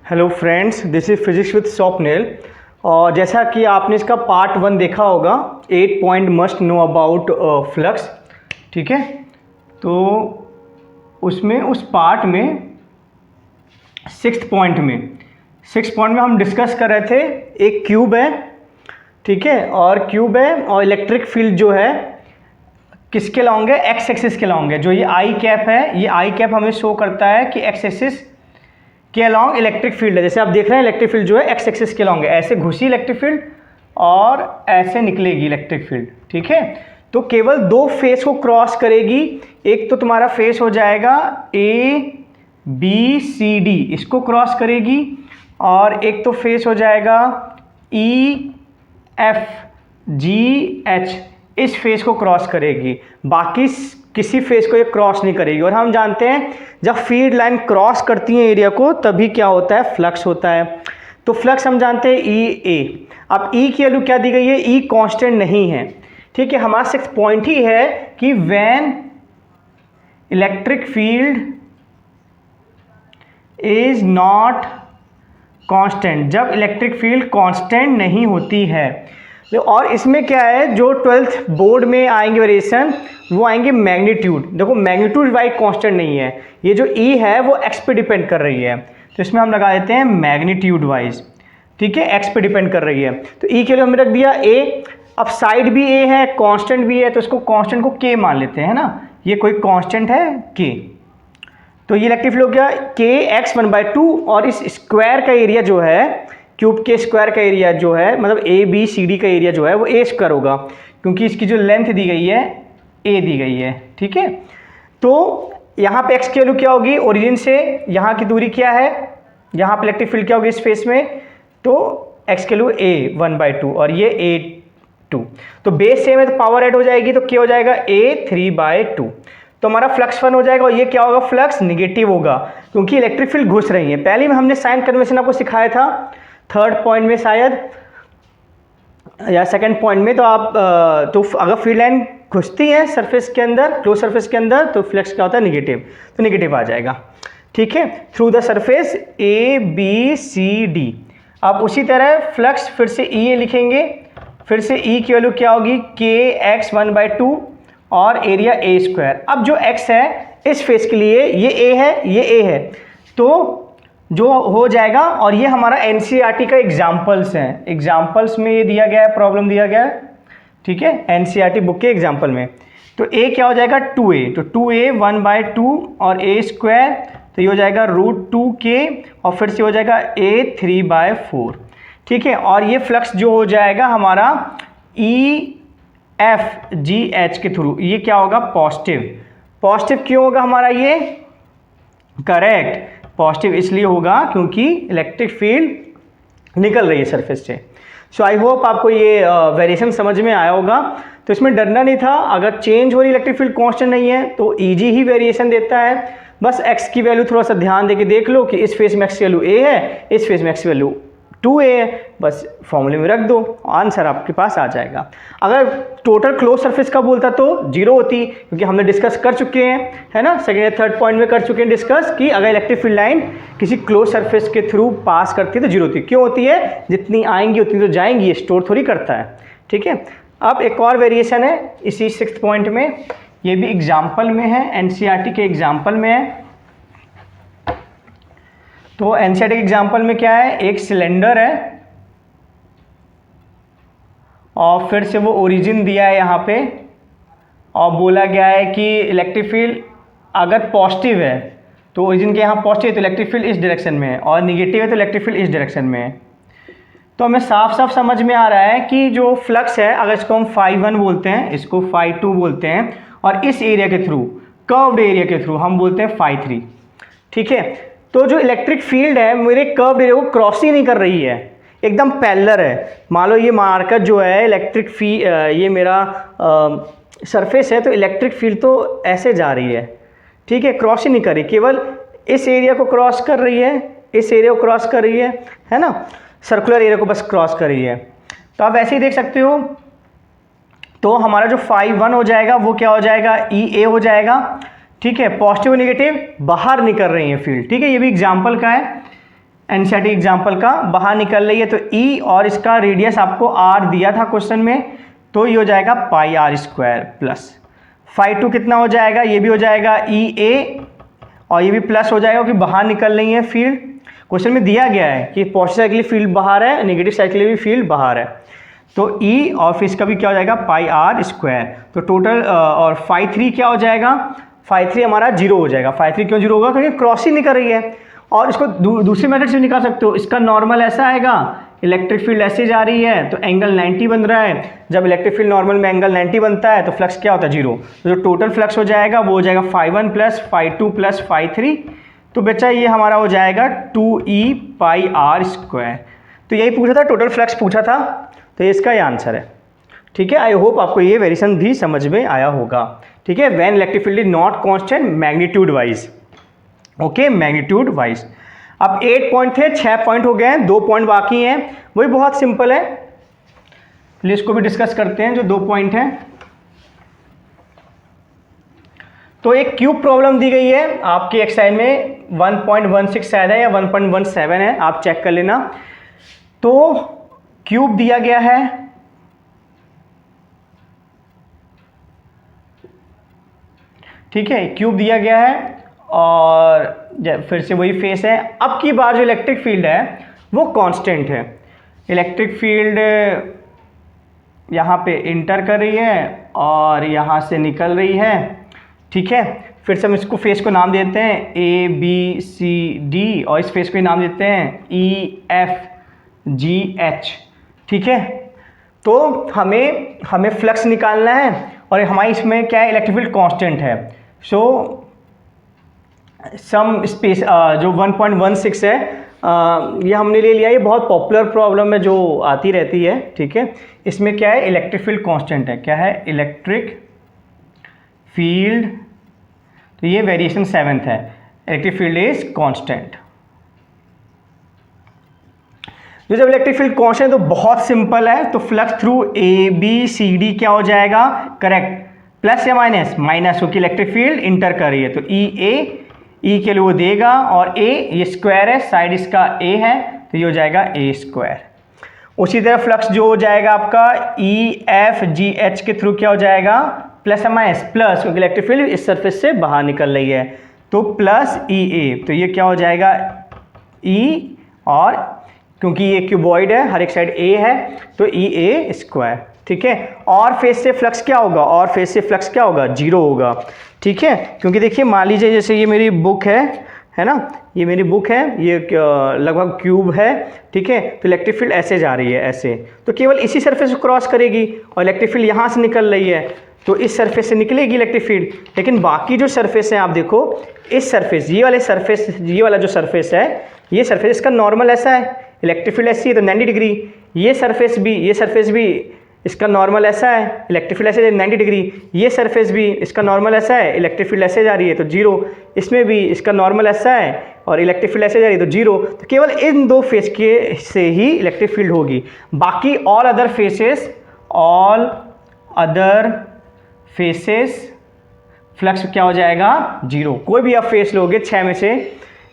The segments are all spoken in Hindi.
Hello friends, this is physics with Swapnil. और जैसा कि आपने इसका पार्ट 1 देखा होगा, 8 point must know about flux. ठीक है, तो उसमें उस पार्ट में 6th पॉइंट में हम डिस्कस कर रहे थे। एक क्यूब है, ठीक है, और क्यूब है और इलेक्ट्रिक फील्ड जो है किसके लॉन्ग है, एक्स एक्सिस के लॉन्ग है। जो ये आई कैप है, ये आई कैप हमें शो करता है कि एक्स एक्सिस के अलॉन्ग इलेक्ट्रिक फील्ड है। जैसे आप देख रहे हैं इलेक्ट्रिक फील्ड जो है एक्स एक्सिस के अलॉन्ग है, ऐसे घुसी इलेक्ट्रिक फील्ड और ऐसे निकलेगी इलेक्ट्रिक फील्ड। ठीक है, तो केवल दो फेस को क्रॉस करेगी। एक तो तुम्हारा फेस हो जाएगा ए बी सी डी, इसको क्रॉस करेगी, और एक तो फेस हो जाएगा ई एफ जी एच, इस फेस को क्रॉस करेगी। बाकी किसी फेस को ये क्रॉस नहीं करेगी। और हम जानते हैं जब फील्ड लाइन क्रॉस करती है एरिया को तभी क्या होता है, फ्लक्स होता है। तो फ्लक्स हम जानते हैं ई ए। अब ई की वैल्यू क्या दी गई है, ई कांस्टेंट नहीं है। ठीक है, हमारा 6th पॉइंट ही है कि when electric field is not constant, जब इलेक्ट्रिक फील्ड कांस्टेंट नहीं होती है। और इसमें क्या है, जो 12th बोर्ड में आएंगे वेरिएशन वो आएंगे मैग्नीट्यूड। देखो मैग्नीट्यूड वाई कांस्टेंट नहीं है, ये जो ई है वो एक्स पे डिपेंड कर रही है, तो इसमें हम लगा देते हैं मैग्नीट्यूड वाइज। ठीक है, एक्स पे डिपेंड कर रही है, तो ई के लिए हमने रख दिया ए। अब साइड भी ए है, कांस्टेंट भी है, तो इसको कांस्टेंट को के मान लेते हैं ना, ये कोई कांस्टेंट है के। तो ये इलेक्ट्रिक फील्ड हो गया के एक्स 1/2, और इस स्क्वायर का एरिया जो है, क्यूब के स्क्वायर का एरिया जो है, मतलब ए बी सी डी का एरिया जो है वो ए स्क्वायर होगा, क्योंकि इसकी जो लेंथ दी गई है ए दी गई है। ठीक है, तो यहाँ पे एक्स की वैल्यू क्या होगी, ओरिजिन से यहाँ की दूरी क्या है, यहाँ पे इलेक्ट्रिक फील्ड क्या होगी इस फेस में, तो एक्स की वैल्यू ए 1/2 और ये A2। तो बेस सेम है तो पावर ऐड हो जाएगी, तो क्या हो जाएगा A 3/2। तो हमारा फ्लक्स 1 हो जाएगा, और ये क्या होगा, फ्लक्स निगेटिव होगा, क्योंकि इलेक्ट्रिक फील्ड घुस रही है। पहले में हमने साइन कन्वेंशन आपको सिखाया था 3rd पॉइंट में शायद, या 2nd पॉइंट में। तो आप तो अगर फील्ड लाइन घुसती है सरफेस के अंदर, क्लोज सरफेस के अंदर, तो फ्लक्स क्या होता है, निगेटिव, तो निगेटिव आ जाएगा। ठीक है, through the surface A B C D. अब उसी तरह फ्लक्स फिर से ई ए लिखेंगे, फिर से ई की वैल्यू क्या होगी, के एक्स 1/2 और एरिया ए स्क्वायर। अब जो एक्स है इस फेस के लिए ये ए है, ये ए है, तो जो हो जाएगा। और ये हमारा एनसीईआरटी का एग्जाम्पल्स हैं, एग्जाम्पल्स में ये दिया गया है, प्रॉब्लम दिया गया है। ठीक है, एनसीईआरटी बुक के एग्जाम्पल में। तो ए क्या हो जाएगा 2a, तो 2a 1/2 और ए स्क्वायर, तो ये हो जाएगा √2k, और फिर से हो जाएगा a 3/4। ठीक है, और ये फ्लक्स जो हो जाएगा हमारा ई एफ जी एच के थ्रू, ये क्या होगा, पॉजिटिव। पॉजिटिव क्यों होगा हमारा ये, करेक्ट, पॉजिटिव इसलिए होगा क्योंकि इलेक्ट्रिक फील्ड निकल रही है सरफेस से। सो आई होप आपको ये वेरिएशन समझ में आया होगा। तो इसमें डरना नहीं था, अगर चेंज हो रही इलेक्ट्रिक फील्ड कांस्टेंट नहीं है तो इजी ही वेरिएशन देता है। बस एक्स की वैल्यू थोड़ा सा ध्यान देके देख लो कि इस फेस में एक्स की वैल्यू ए है, इस फेस में एक्स की वैल्यू 2a है, बस फॉर्मूले में रख दो, आंसर आपके पास आ जाएगा। अगर टोटल क्लोज सरफेस का बोलता तो 0 होती, क्योंकि हमने डिस्कस कर चुके हैं, है ना, 2nd या 3rd पॉइंट में कर चुके हैं डिस्कस कि अगर इलेक्ट्रिक फील्ड लाइन किसी क्लोज सरफेस के थ्रू पास करती है तो 0 होती। क्यों होती है, जितनी आएंगी उतनी तो जाएंगी, ये स्टोर थोड़ी करता है। ठीक है, अब एक और वेरिएशन है इसी 6th पॉइंट में, ये भी एग्जाम्पल में है, एनसीईआरटी के एग्जाम्पल में है। तो एनसीईआरटी के एग्जाम्पल में क्या है, एक सिलेंडर है और फिर से वो ओरिजिन दिया है यहाँ पे, और बोला गया है कि इलेक्ट्रिक फील्ड अगर पॉजिटिव है तो ओरिजिन के यहाँ पॉजिटिव है तो इलेक्ट्रिक फील्ड इस डायरेक्शन में है, और निगेटिव है तो इलेक्ट्रिक फील्ड इस डायरेक्शन में है। तो हमें साफ साफ समझ में आ रहा है कि जो फ्लक्स है, अगर इसको हम φ1 बोलते हैं, इसको φ2 बोलते हैं, और इस एरिया के थ्रू, कर्व्ड एरिया के थ्रू हम बोलते हैं φ3। ठीक है, तो जो इलेक्ट्रिक फील्ड है मेरे कर्व्ड एरिया को क्रॉस ही नहीं कर रही है, एकदम पैरेलल है। मान लो ये मार्कर जो है इलेक्ट्रिक फील्ड, ये मेरा सरफेस है, तो इलेक्ट्रिक फील्ड तो ऐसे जा रही है। ठीक है, क्रॉस ही नहीं कर रही, केवल इस एरिया को क्रॉस कर रही है, इस एरिया को क्रॉस कर रही है ना, सर्कुलर एरिया को बस क्रॉस कर रही है। तो आप ऐसे ही देख सकते हो। तो हमारा जो φ1 हो जाएगा वो क्या हो जाएगा, ई ए हो जाएगा। ठीक है, पॉजिटिव नेगेटिव बाहर निकल रही है फील्ड। ठीक है, ये भी एग्जाम्पल का है, एनसीईआरटी एग्जाम्पल का, बाहर निकल रही है तो ई और इसका रेडियस आपको आर दिया था क्वेश्चन में, तो ये हो जाएगा pi are square plus phi two कितना हो जाएगा, ये भी हो जाएगा ई ए और ये भी प्लस हो जाएगा क्योंकि बाहर निकल रही है फील्ड। क्वेश्चन में दिया गया है कि पॉजिटिव साइड के लिए फील्ड बाहर है, नेगेटिव साइड के लिए भी फील्ड बाहर है, तो ई और फिर इसका भी क्या हो जाएगा पाई आर स्क्वायर। तो टोटल और फाई थ्री क्या हो जाएगा, फाई थ्री हमारा जीरो हो जाएगा। फाई थ्री क्यों जीरो होगा, क्योंकि क्रॉस ही निकल रही है। और इसको दूसरे मेथड से निकाल सकते हो, इसका नॉर्मल ऐसा आएगा, इलेक्ट्रिक फील्ड ऐसे जा रही है तो एंगल 90 बन रहा है, जब इलेक्ट्रिक फील्ड नॉर्मल में एंगल 90 बनता है तो फ्लक्स क्या होता है जीरो, तो जो टोटल फ्लक्स हो जाएगा वो हो जाएगा phi one plus phi two plus phi three, तो बच्चा ये हमारा हो जाएगा 2e पाई आर स्क्वायर। तो यही पूछा था, टोटल फ्लक्स पूछा था, तो ये इसका ये आंसर है। ठीक है, आई होप आपको ये वेरिएशन भी समझ में आया होगा। ठीक है, when electric field is not constant magnitude wise, okay magnitude wise. अब 8 पॉइंट थे, 6 पॉइंट हो गए हैं, 2 पॉइंट बाकी हैं, वही बहुत सिंपल है, चलिए इसको भी डिस्कस करते हैं जो 2 पॉइंट हैं। तो एक क्यूब प्रॉब्लम दी गई है आपकी एक्सरसाइज में, 1.16 शायद है या 1.17 है, आप चेक कर लेना। तो क्यूब दिया गया है, ठीक है क्यूब दिया गया है और फिर से वही फेस है। अब की बार जो इलेक्ट्रिक फील्ड है वो कांस्टेंट है, इलेक्ट्रिक फील्ड यहाँ पे इंटर कर रही है और यहाँ से निकल रही है। ठीक है, फिर से हम इसको फेस को नाम देते हैं ए बी सी डी और इस फेस को नाम देते हैं ई एफ जी एच। ठीक है, तो हमें फ्लक्स निकालना है और हमारी इसमें क्या है, इलेक्ट्रिक फील्ड कांस्टेंट है। सो सम स्पेस जो 1.16 है ये हमने ले लिया, ये बहुत पॉपुलर प्रॉब्लम है जो आती रहती है। ठीक है, इसमें क्या है, इलेक्ट्रिक फील्ड कांस्टेंट है, क्या है इलेक्ट्रिक फील्ड, तो ये वेरिएशन 7th है, इलेक्ट्रिक फील्ड इज कांस्टेंट। जो जब इलेक्ट्रिक फील्ड कांस्टेंट तो बहुत सिंपल है, तो flux through A B C D क्या हो जाएगा, करेक्ट, प्लस या माइनस, माइनस, क्योंकि इलेक्ट्रिक फील्ड इंटर कर रही है, तो ई ए, ई के लिए वो देगा और ए ये स्क्वायर है, साइड इसका ए है तो ये हो जाएगा ए स्क्वायर। उसी तरह फ्लक्स जो हो जाएगा आपका ई एफ जी एच के थ्रू क्या हो जाएगा, प्लस या माइनस, प्लस, क्योंकि इलेक्ट्रिक फील्ड इस सरफेस से बाहर निकल रही है, तो प्लस ई ए, तो ये क्या हो जाएगा ई, और क्योंकि ये क्यूबॉइड है हर एक साइड ए है तो ई ए स्क्वायर। ठीक है, और फेस से फ्लक्स क्या होगा, और फेस से फ्लक्स क्या होगा, जीरो होगा। ठीक है, क्योंकि देखिए मान लीजिए जैसे ये मेरी बुक है ना, ये मेरी बुक है, ये लगभग क्यूब है। ठीक है, तो इलेक्ट्रिक फील्ड ऐसे जा रही है, ऐसे, तो केवल इसी सरफेस को क्रॉस करेगी और इलेक्ट्रिक फील्ड यहाँ से निकल रही है तो इस सरफेस से निकलेगी इलेक्ट्रिक फील्ड। लेकिन बाकी जो सरफेस है आप देखो, इस सरफेस, ये वाले सरफेस, ये वाला जो सरफेस है, ये सरफेस इसका नॉर्मल ऐसा है, इलेक्ट्रिक फील्ड ऐसी है तो 90 डिग्री, ये सरफेस भी इसका नॉर्मल ऐसा है, इलेक्ट्रिक फील्ड ऐसे 90 डिग्री, ये सरफेस भी इसका नॉर्मल ऐसा है, इलेक्ट्रिक फील्ड ऐसे जा रही है तो जीरो, इसमें भी इसका नॉर्मल ऐसा है और इलेक्ट्रिक फील्ड ऐसे जा रही है तो जीरो। तो केवल इन दो फेस के से ही इलेक्ट्रिक फील्ड होगी, बाकी ऑल अदर फेसेस फ्लक्स क्या हो जाएगा, जीरो। कोई भी आप फेस लोगे 6 में से,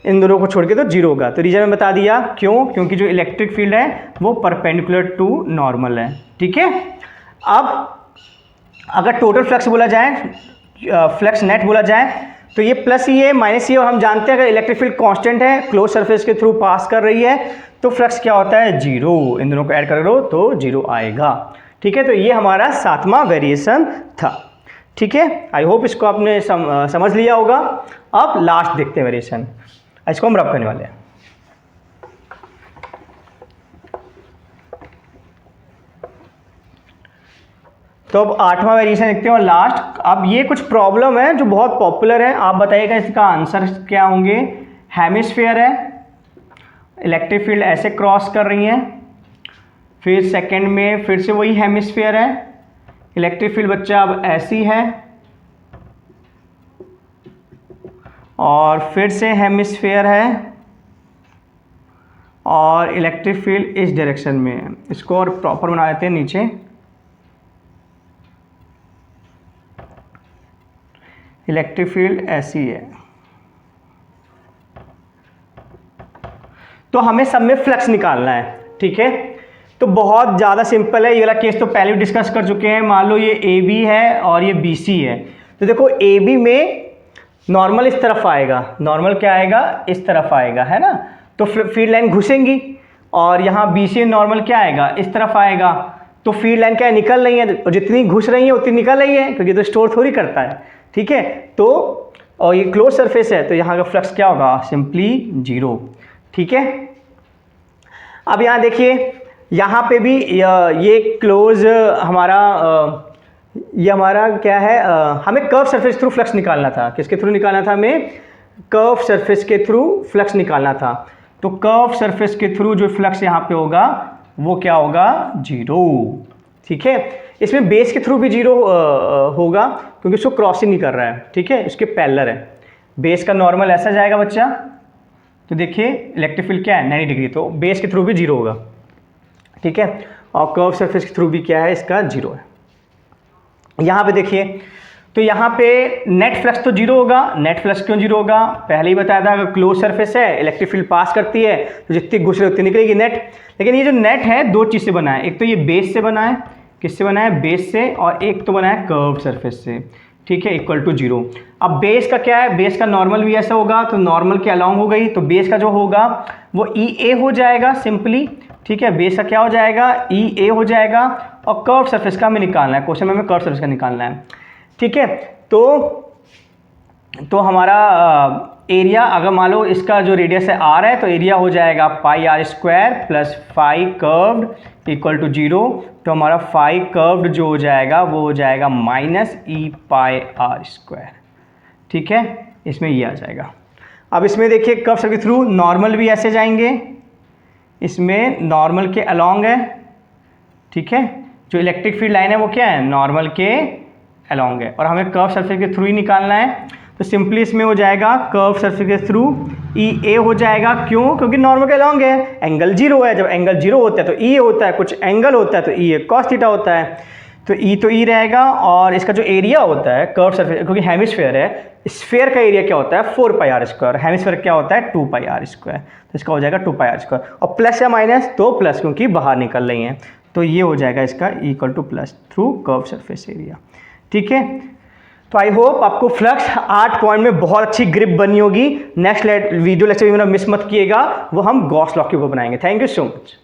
इन दोनों को छोड़ के तो जीरो होगा। तो रीजन में बता दिया क्यों, क्योंकि जो इलेक्ट्रिक फील्ड है वो परपेंडिकुलर टू नॉर्मल है। ठीक है, अब अगर टोटल फ्लक्स बोला जाए, फ्लक्स नेट बोला जाए, तो ये प्लस ही है माइनस ही है, और हम जानते हैं अगर इलेक्ट्रिक फील्ड कांस्टेंट है, क्लोज सरफेस के थ्रू पास कर रही है, तो फ्लक्स क्या होता है, जीरो। इन दोनों को ऐड कर लो तो जीरो आएगा। ठीक है, तो ये हमारा 7वां वेरिएशन था। ठीक है, आई होप इसको आपने समझ लिया होगा। अब लास्ट देखते हैं वेरिएशन, इसको हम रब करने वाले हैं। तो अब 8वां वेरिएशन देखते हैं और लास्ट। अब ये कुछ प्रॉब्लम है जो बहुत पॉपुलर है, आप बताइएगा इसका आंसर क्या होंगे। हेमिस्फीयर है, इलेक्ट्रिक फील्ड ऐसे क्रॉस कर रही है, फिर सेकंड में फिर से वही हेमिस्फीयर है, इलेक्ट्रिक फील्ड बच्चा अब ऐसी है, और फिर से हेमिस्फीयर है और इलेक्ट्रिक फील्ड इस डायरेक्शन में है। इसको और प्रॉपर बना देते हैं नीचे, इलेक्ट्रिक फील्ड ऐसी है। तो हमें सब में फ्लक्स निकालना है, ठीक है। तो बहुत ज़्यादा सिंपल है, ये वाला केस तो पहले भी डिस्कस कर चुके हैं। मान लो ये ए बी है और ये बी सी है, तो देखो ए बी में नॉर्मल इस तरफ आएगा, नॉर्मल क्या आएगा, इस तरफ आएगा, है ना। तो फीड लाइन घुसेंगी, और यहाँ बी सी नॉर्मल क्या आएगा, इस तरफ आएगा। तो फीड लाइन क्या है, निकल रही है, और जितनी घुस रही है उतनी निकल रही है, क्योंकि तो स्टोर थोड़ी करता है, ठीक है। तो और ये क्लोज सरफेस है, तो यहाँ का फ्लक्स क्या होगा, सिंपली 0, ठीक है। अब यहाँ देखिए, यहाँ पे भी ये क्लोज हमारा ये हमारा क्या है, हमें कर्व सरफेस थ्रू फ्लक्स निकालना था। किसके थ्रू निकालना था, हमें कर्व सरफेस के थ्रू फ्लक्स निकालना था। तो कर्व सरफेस के थ्रू जो फ्लक्स यहाँ पे होगा वो क्या होगा, 0, ठीक है। इसमें बेस के थ्रू भी 0 होगा, क्योंकि उसको क्रॉसिंग नहीं कर रहा है, ठीक है, इसके पैरेलल है। बेस का नॉर्मल ऐसा जाएगा बच्चा, तो देखिए इलेक्ट्रिक फील्ड क्या है, 90 डिग्री, तो बेस के थ्रू भी 0 होगा, ठीक है। और कर्व सरफेस के थ्रू भी क्या है, इसका 0 है। यहाँ पे देखिए, तो यहाँ पे नेट फ्लक्स तो 0 होगा। नेट फ्लक्स क्यों 0 होगा, पहले ही बताया था, अगर क्लोज सरफेस है, इलेक्ट्रिक फील्ड पास करती है, तो जितनी घुस रही उतनी निकलेगी नेट। लेकिन ये जो नेट है दो चीज़ से बना है, एक तो ये बेस से बना है, किससे बना है, बेस से, और एक तो बना है कर्व सरफेस से, ठीक है, इक्वल टू 0। अब बेस का क्या है, बेस का नॉर्मल भी ऐसा होगा, तो नॉर्मल के अलॉन्ग हो गई, तो बेस का जो होगा वो ई ए हो जाएगा सिंपली, ठीक है। बेस का क्या हो जाएगा, ई ए हो जाएगा, और कर्व सरफेस का हमें निकालना है, क्वेश्चन में हमें कर्व सरफेस का निकालना है, ठीक है। तो हमारा एरिया, अगर मान लो इसका जो रेडियस है r है, तो एरिया हो जाएगा pi are square plus phi curved equal to 0। तो हमारा फाई कर्व्ड जो हो जाएगा वो हो जाएगा minus E pi are square, ठीक है, इसमें ये आ जाएगा। अब इसमें देखिए कर्व सर्कल के थ्रू नॉर्मल भी ऐसे जाएंगे, इसमें नॉर्मल के अलॉन्ग है, ठीक है। जो इलेक्ट्रिक फील्ड लाइन है वो क्या है, नॉर्मल के अलॉन्ग है, और हमें कर्व सरफेस के थ्रू ही निकालना है। तो सिंपली इसमें हो जाएगा कर्व सरफेस के थ्रू ई ए हो जाएगा, क्यों, क्योंकि नॉर्मल के अलॉन्ग है, एंगल 0 है। जब एंगल 0 होता है तो ई होता है, कुछ एंगल होता है तो ई ए कॉस थीटा होता है, तो ई रहेगा। और इसका जो एरिया होता है कर्व सरफेस, क्योंकि हेमिस्फेयर है, स्फेयर का एरिया क्या होता है, 4 पाई आर स्क्वायर, हेमिस्फेयर क्या होता है 2 पाई आर स्क्वायर, तो इसका हो जाएगा 2 पाई आर स्क्वायर। और प्लस या माइनस, तो प्लस, क्योंकि बाहर निकल रही हैं, तो ये हो जाएगा इसका equal two plus through curve surface area, ठीक है। तो आई होप आपको फ्लक्स 8 पॉइंट में बहुत अच्छी ग्रिप बनी होगी। नेक्स्ट वीडियो लेक्चर भी मेरा मिस मत किएगा, वो हम गॉस लॉ के ऊपर बनाएंगे। Thank you so much.